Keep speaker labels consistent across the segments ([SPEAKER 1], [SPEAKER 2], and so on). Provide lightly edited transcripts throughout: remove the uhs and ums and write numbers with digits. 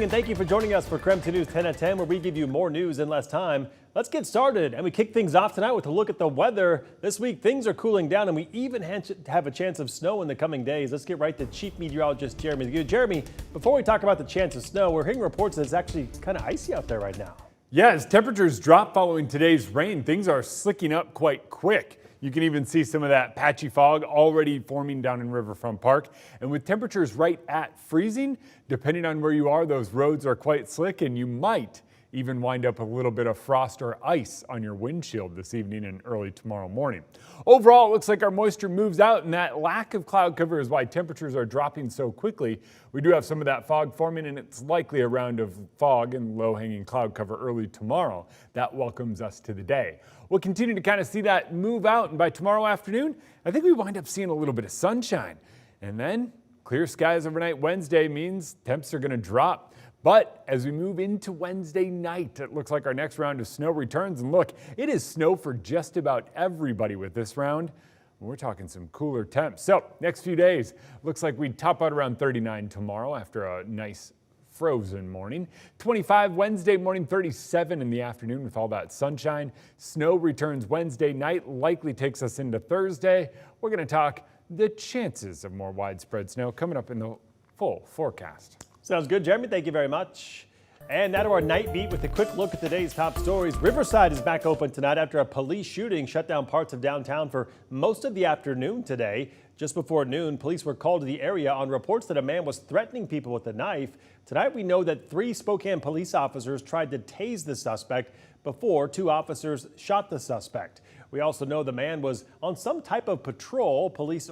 [SPEAKER 1] And thank you for joining us for KREM 2 News 10 at 10, where we give you more news in less time. Let's get started. And we kick things off tonight with a look at the weather. This week, things are cooling down, and we even have a chance of snow in the coming days. Let's get right to Chief Meteorologist Jeremy. Jeremy, before we talk about the chance of snow, we're hearing reports that it's actually kind of icy out there right now.
[SPEAKER 2] Yeah, as temperatures drop following today's rain, things are slicking up quite quick. You can even see some of that patchy fog already forming down in Riverfront Park. And with temperatures right at freezing, depending on where you are, those roads are quite slick, and you might even wind up a little bit of frost or ice on your windshield this evening and early tomorrow morning. Overall, it looks like our moisture moves out, and that lack of cloud cover is why temperatures are dropping so quickly. We do have some of that fog forming, and it's likely a round of fog and low-hanging cloud cover early tomorrow. That welcomes us to the day. We'll continue to kind of see that move out, and by tomorrow afternoon, I think we wind up seeing a little bit of sunshine. And then clear skies overnight Wednesday means temps are going to drop. But as we move into Wednesday night, it looks like our next round of snow returns. And look, it is snow for just about everybody with this round. We're talking some cooler temps. So next few days, looks like we'd top out around 39 tomorrow after a nice frozen morning. 25 Wednesday morning, 37 in the afternoon with all that sunshine. Snow returns Wednesday night, likely takes us into Thursday. We're going to talk the chances of more widespread snow coming up in the full forecast.
[SPEAKER 1] Sounds good, Jeremy. Thank you very much. And now to our night beat with a quick look at today's top stories. Riverside is back open tonight after a police shooting shut down parts of downtown for most of the afternoon today. Just before noon, police were called to the area on reports that a man was threatening people with a knife. Tonight, we know that 3 Spokane police officers tried to tase the suspect before 2 officers shot the suspect. We also know the man was on some type of parole. Police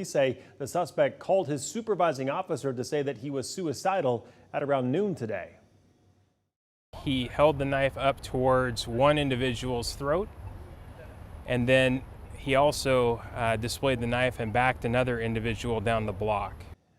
[SPEAKER 1] say the suspect called his supervising officer to say that he was suicidal at around noon today.
[SPEAKER 3] He held the knife up towards one individual's throat, and then he also displayed the knife and backed another individual down the block.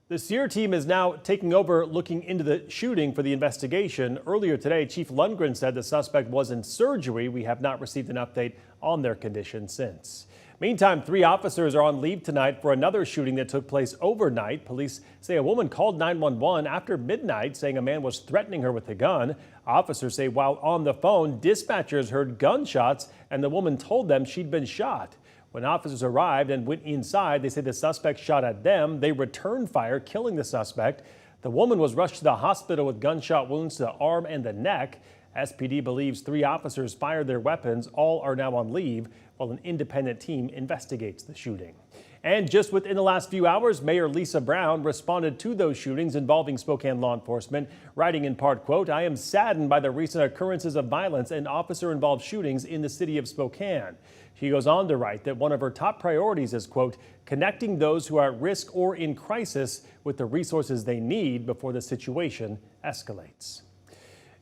[SPEAKER 1] The SEER team is now taking over looking into the shooting for the investigation. Earlier today, Chief Lundgren said the suspect was in surgery. We have not received an update on their condition since. Meantime, 3 officers are on leave tonight for another shooting that took place overnight. Police say a woman called 911 after midnight saying a man was threatening her with a gun. Officers say while on the phone, dispatchers heard gunshots and the woman told them she'd been shot. When officers arrived and went inside, they say the suspect shot at them. They returned fire, killing the suspect. The woman was rushed to the hospital with gunshot wounds to the arm and the neck. SPD believes 3 officers fired their weapons. All are now on leave while an independent team investigates the shooting. And just within the last few hours, Mayor Lisa Brown responded to those shootings involving Spokane law enforcement, writing in part, quote, "I am saddened by the recent occurrences of violence and officer-involved shootings in the city of Spokane." She goes on to write that one of her top priorities is, quote, "connecting those who are at risk or in crisis with the resources they need before the situation escalates."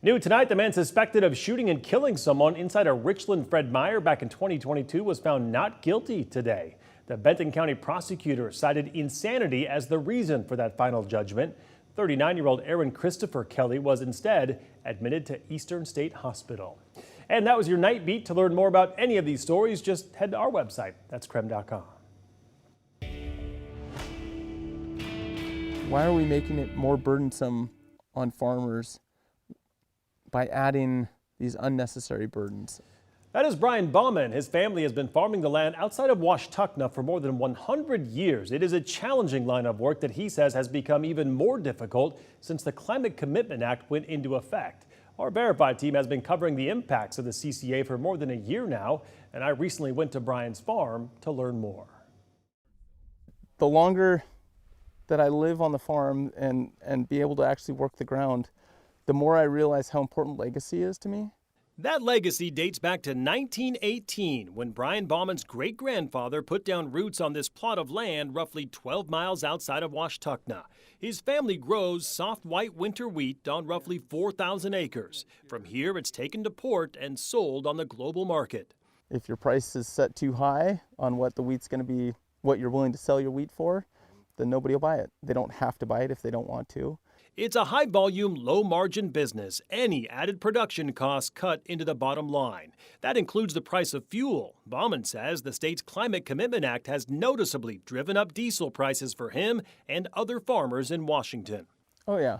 [SPEAKER 1] New tonight, the man suspected of shooting and killing someone inside a Richland Fred Meyer back in 2022 was found not guilty today. The Benton County prosecutor cited insanity as the reason for that final judgment. 39-year-old Aaron Christopher Kelly was instead admitted to Eastern State Hospital. And that was your night beat. To learn more about any of these stories, just head to our website. That's KREM.com.
[SPEAKER 4] Why are we making it more burdensome on farmers by adding these unnecessary burdens?
[SPEAKER 1] That is Brian Bauman. His family has been farming the land outside of Washtenaw for more than 100 years. It is a challenging line of work that he says has become even more difficult since the Climate Commitment Act went into effect. Our Verified team has been covering the impacts of the CCA for more than a year now, and I recently went to Brian's farm to learn more.
[SPEAKER 4] The longer that I live on the farm and be able to actually work the ground, the more I realize how important legacy is to me.
[SPEAKER 1] That legacy dates back to 1918, when Brian Bauman's great-grandfather put down roots on this plot of land roughly 12 miles outside of Washtenaw. His family grows soft white winter wheat on roughly 4,000 acres. From here, it's taken to port and sold on the global market.
[SPEAKER 4] If your price is set too high on what the wheat's going to be, what you're willing to sell your wheat for, then nobody will buy it. They don't have to buy it if they don't want to.
[SPEAKER 1] It's a high-volume, low-margin business. Any added production costs cut into the bottom line. That includes the price of fuel. Bauman says the state's Climate Commitment Act has noticeably driven up diesel prices for him and other farmers in Washington.
[SPEAKER 4] Oh, yeah.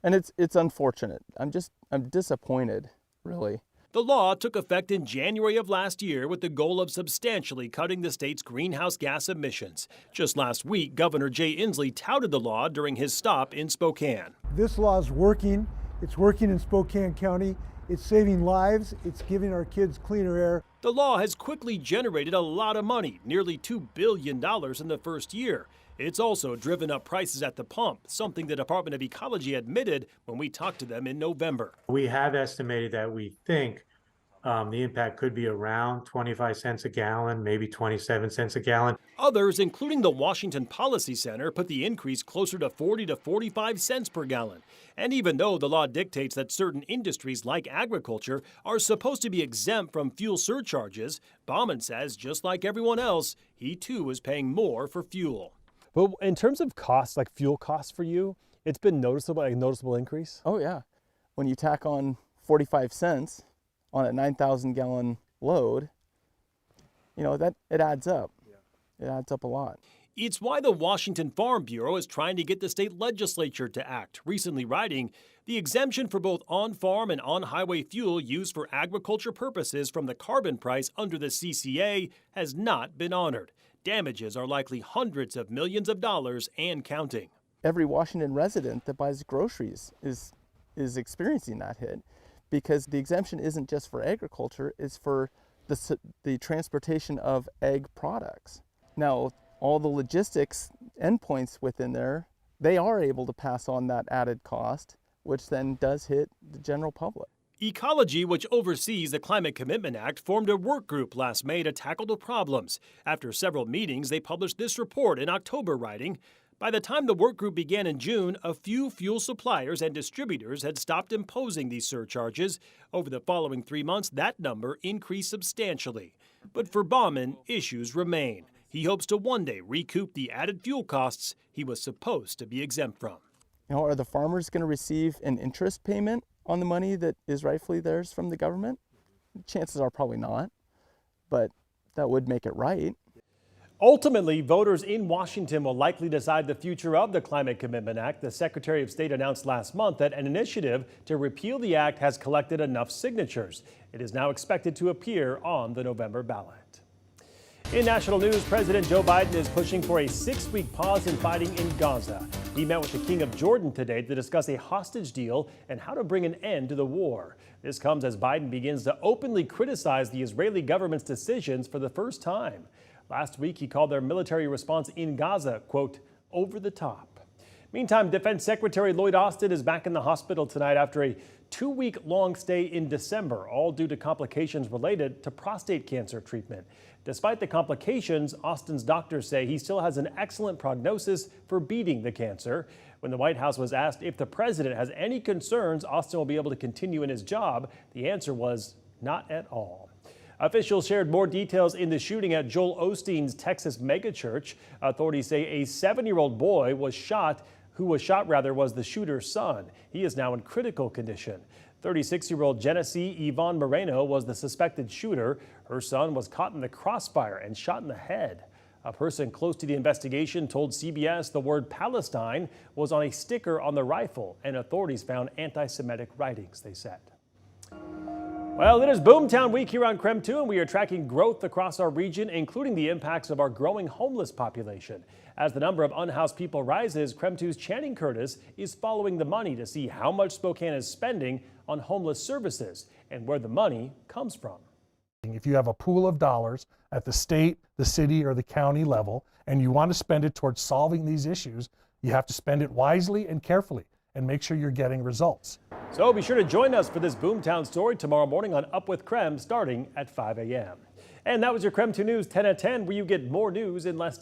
[SPEAKER 4] And it's unfortunate. I'm disappointed, really.
[SPEAKER 1] The law took effect in January of last year with the goal of substantially cutting the state's greenhouse gas emissions. Just last week, Governor Jay Inslee touted the law during his stop in Spokane.
[SPEAKER 5] This law is working. It's working in Spokane County. It's saving lives. It's giving our kids cleaner air.
[SPEAKER 1] The law has quickly generated a lot of money, nearly $2 billion in the first year. It's also driven up prices at the pump, something the Department of Ecology admitted when we talked to them in November.
[SPEAKER 6] We have estimated that we think the impact could be around 25 cents a gallon, maybe 27 cents a gallon.
[SPEAKER 1] Others, including the Washington Policy Center, put the increase closer to 40 to 45 cents per gallon. And even though the law dictates that certain industries like agriculture are supposed to be exempt from fuel surcharges, Baumann says just like everyone else, he too is paying more for fuel.
[SPEAKER 7] But in terms of costs, like fuel costs for you, it's been noticeable, like a noticeable increase?
[SPEAKER 4] Oh yeah. When you tack on 45 cents on a 9,000 gallon load, you know, that it adds up. It adds up a lot.
[SPEAKER 1] It's why the Washington Farm Bureau is trying to get the state legislature to act, recently writing, the exemption for both on-farm and on-highway fuel used for agriculture purposes from the carbon price under the CCA has not been honored. Damages are likely hundreds of millions of dollars and counting.
[SPEAKER 4] Every Washington resident that buys groceries is experiencing that hit, because the exemption isn't just for agriculture, it's for the transportation of egg products. Now, all the logistics endpoints within there, they are able to pass on that added cost, which then does hit the general public.
[SPEAKER 1] Ecology, which oversees the Climate Commitment Act, formed a work group last May to tackle the problems. After several meetings, they published this report in October, writing, by the time the work group began in June, a few fuel suppliers and distributors had stopped imposing these surcharges. Over the following 3 months, that number increased substantially. But for Baumann, issues remain. He hopes to one day recoup the added fuel costs he was supposed to be exempt from.
[SPEAKER 4] You know, are the farmers going to receive an interest payment on the money that is rightfully theirs from the government? Chances are probably not, but that would make it right.
[SPEAKER 1] Ultimately, voters in Washington will likely decide the future of the Climate Commitment Act. The Secretary of State announced last month that an initiative to repeal the act has collected enough signatures. It is now expected to appear on the November ballot. In national news, President Joe Biden is pushing for a 6-week pause in fighting in Gaza. He met with the King of Jordan today to discuss a hostage deal and how to bring an end to the war. This comes as Biden begins to openly criticize the Israeli government's decisions for the first time. Last week, he called their military response in Gaza, quote, over the top. Meantime, Defense Secretary Lloyd Austin is back in the hospital tonight after a 2-week-long stay in December, all due to complications related to prostate cancer treatment. Despite the complications, Austin's doctors say he still has an excellent prognosis for beating the cancer. When the White House was asked if the president has any concerns Austin will be able to continue in his job, the answer was not at all. Officials shared more details in the shooting at Joel Osteen's Texas megachurch. Authorities say a 7-year-old boy was shot. Who was shot was the shooter's son. He is now in critical condition. 36-year-old Genesee Yvonne Moreno was the suspected shooter. Her son was caught in the crossfire and shot in the head. A person close to the investigation told CBS the word Palestine was on a sticker on the rifle, and authorities found anti-Semitic writings, they said. Well, it is Boomtown week here on KREM 2, and we are tracking growth across our region, including the impacts of our growing homeless population. As the number of unhoused people rises, KREM 2's Channing Curtis is following the money to see how much Spokane is spending on homeless services and where the money comes from.
[SPEAKER 8] If you have a pool of dollars at the state, the city, or the county level, and you want to spend it towards solving these issues, you have to spend it wisely and carefully and make sure you're getting results.
[SPEAKER 1] So be sure to join us for this Boomtown story tomorrow morning on Up with KREM starting at 5 a.m. And that was your KREM 2 News 10 at 10, where you get more news in less time.